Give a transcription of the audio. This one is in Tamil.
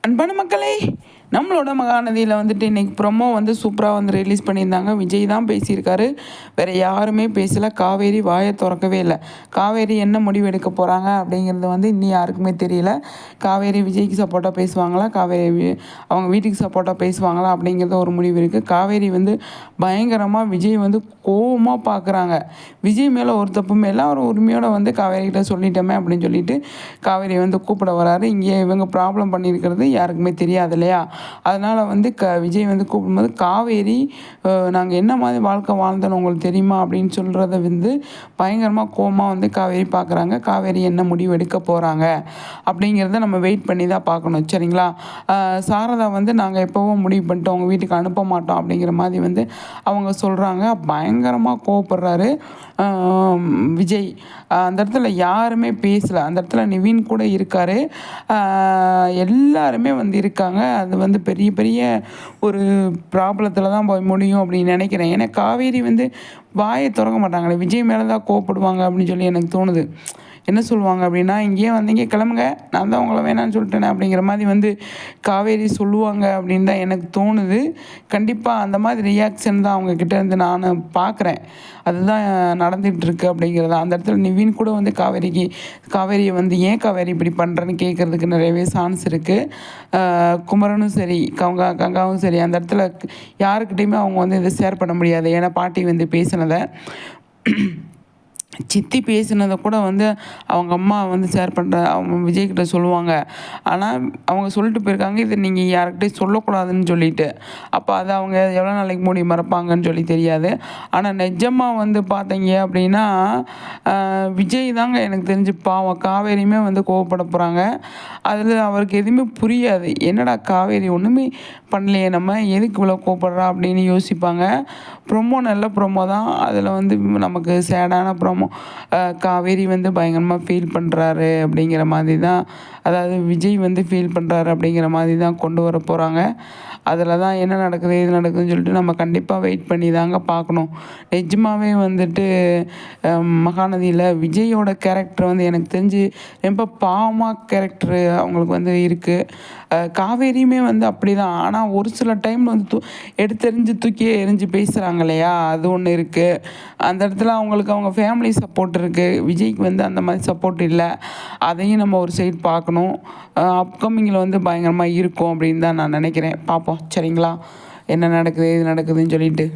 அன்பான மக்களே, நம்மளோட மகாநதியில் வந்துட்டு இன்றைக்கி ப்ரொமோ வந்து சூப்பராக வந்து ரிலீஸ் பண்ணியிருந்தாங்க. விஜய் தான் பேசியிருக்காரு, வேறு யாருமே பேசலை. காவேரி வாயை திறக்கவே இல்லை. காவேரி என்ன முடிவு எடுக்க போகிறாங்க அப்படிங்கிறது வந்து இன்னும் யாருக்குமே தெரியல. காவேரி விஜய்க்கு சப்போர்ட்டாக பேசுவாங்களா, காவேரி அவங்க வீட்டுக்கு சப்போர்ட்டாக பேசுவாங்களா அப்படிங்கிறது ஒரு முடிவு இருக்குது. காவேரி வந்து பயங்கரமாக விஜய் வந்து கோவமாக பார்க்குறாங்க. விஜய் மேலே ஒரு தப்புமே இல்லை, அவர் உரிமையோடு வந்து காவேரிகிட்ட சொல்லிட்டோமே அப்படின்னு சொல்லிட்டு காவேரி வந்து கூப்பிட வராரு. இங்கே இவங்க ப்ராப்ளம் பண்ணியிருக்கிறது யாருக்குமே தெரியாது இல்லையா? அதனால் வந்து விஜய் வந்து கூப்பிடும்போது காவேரி நாங்கள் என்ன மாதிரி வாழ்க்கை வாழ்ந்தோன்னு உங்களுக்கு தெரியுமா அப்படின்னு சொல்கிறத வந்து பயங்கரமாக கோவமாக வந்து காவேரி பார்க்குறாங்க. காவேரி என்ன முடிவு எடுக்க போகிறாங்க அப்படிங்கிறத நம்ம வெயிட் பண்ணி தான் பார்க்கணும், சரிங்களா? சாரதா வந்து நாங்கள் எப்போவும் முடிவு பண்ணிட்டோம், உங்கள் வீட்டுக்கு அனுப்ப மாட்டோம் அப்படிங்கிற மாதிரி வந்து அவங்க சொல்கிறாங்க. பயங்கரமாக கோவப்படுறாரு விஜய். அந்த இடத்துல யாருமே பேசலை. அந்த இடத்துல நிவின் கூட இருக்கார். எல்லாருமே வந்து இருக்காங்க. அது வந்து பெரிய பெரிய ஒரு ப்ராப்ளத்தில் தான் போய் முடியும் அப்படின்னு நினைக்கிறேன். ஏன்னா காவேரி வந்து வாயை திறக்க மாட்டாங்களே, விஜய் மேலே தான் கோவப்படுவாங்க அப்படின்னு சொல்லி எனக்கு தோணுது. என்ன சொல்லுவாங்க அப்படின்னா, இங்கேயே வந்தீங்க கிளம்புங்க, நான் தான் உங்களை வேணான்னு சொல்லிட்டேனே அப்படிங்கிற மாதிரி வந்து காவேரி சொல்லுவாங்க அப்படின்னு தான் எனக்கு தோணுது. கண்டிப்பாக அந்த மாதிரி ரியாக்ஷன் தான் அவங்கக்கிட்ட இருந்து நான் பார்க்குறேன். அதுதான் நடந்துகிட்ருக்கு அப்படிங்கிறது. அந்த இடத்துல நிவின் கூட வந்து காவேரியை வந்து ஏன் காவேரி இப்படி பண்ணுறேன்னு கேட்குறதுக்கு நிறையவே சான்ஸ் இருக்குது. குமரனும் சரி, கங்காவும் சரி, அந்த இடத்துல யாருக்கிட்டையுமே அவங்க வந்து இதை ஷேர் பண்ண முடியாது. ஏன்னா பாட்டி வந்து பேசினதை சித்தி பேசினதை கூட வந்து அவங்க அம்மா வந்து ஷேர் பண்ணுற அவங்க விஜய்கிட்ட சொல்லுவாங்க. ஆனால் அவங்க சொல்லிட்டு போயிருக்காங்க, இதை நீங்கள் யாருக்கிட்டையும் சொல்லக்கூடாதுன்னு சொல்லிட்டு. அப்போ அதை அவங்க எவ்வளோ நாளைக்கு மூடி மறைப்பாங்கன்னு சொல்லி தெரியாது. ஆனால் நிஜமாக வந்து பார்த்தீங்க அப்படின்னா விஜய் தாங்க எனக்கு தெரிஞ்சு பாவம். காவேரியுமே வந்து கோவப்பட போகிறாங்க. அதில் அவருக்கு எதுவுமே புரியாது. என்னடா காவேரி ஒன்றுமே பண்ணலையே, நம்ம எதுக்கு இவ்வளோ கோவப்படுறா அப்படின்னு யோசிப்பாங்க. ப்ரொமோ நல்ல ப்ரொமோ தான். அதில் வந்து நமக்கு சேடான ப்ரொமோ. காவேரி வந்து பயங்கரமாக ஃபீல் பண்ணுறாரு அப்படிங்கிற மாதிரி தான், அதாவது விஜய் வந்து ஃபீல் பண்ணுறாரு அப்படிங்கிற மாதிரி தான் கொண்டு வர போகிறாங்க. அதில் தான் என்ன நடக்குது எது நடக்குதுன்னு சொல்லிட்டு நம்ம கண்டிப்பாக வெயிட் பண்ணி தாங்க பார்க்கணும். நிஜமாகவே வந்துட்டு மகாநதியில் விஜயோட கேரக்டர் வந்து எனக்கு தெரிஞ்சு ரொம்ப பாவமாக கேரக்டரு அவங்களுக்கு வந்து இருக்குது. காவேரியுமே வந்து அப்படி தான். ஆனால் ஒரு சில டைமில் வந்து எடுத்தெறிஞ்சு தூக்கி எறிஞ்சு பேசுகிறாங்க இல்லையா, அது ஒன்று இருக்குது. அந்த இடத்துல அவங்களுக்கு அவங்க ஃபேமிலி சப்போர்ட் இருக்குது. விஜய்க்கு வந்து அந்த மாதிரி சப்போர்ட் இல்லை. அதையும் நம்ம ஒரு சைடு பார்க்கணும். அப்கமிங்கில் வந்து பயங்கரமாக இருக்கும் அப்படின்னு தான் நான் நினைக்கிறேன். பார்ப்போம், சரிங்களா? என்ன நடக்குது ஏது நடக்குதுன்னு சொல்லிட்டு.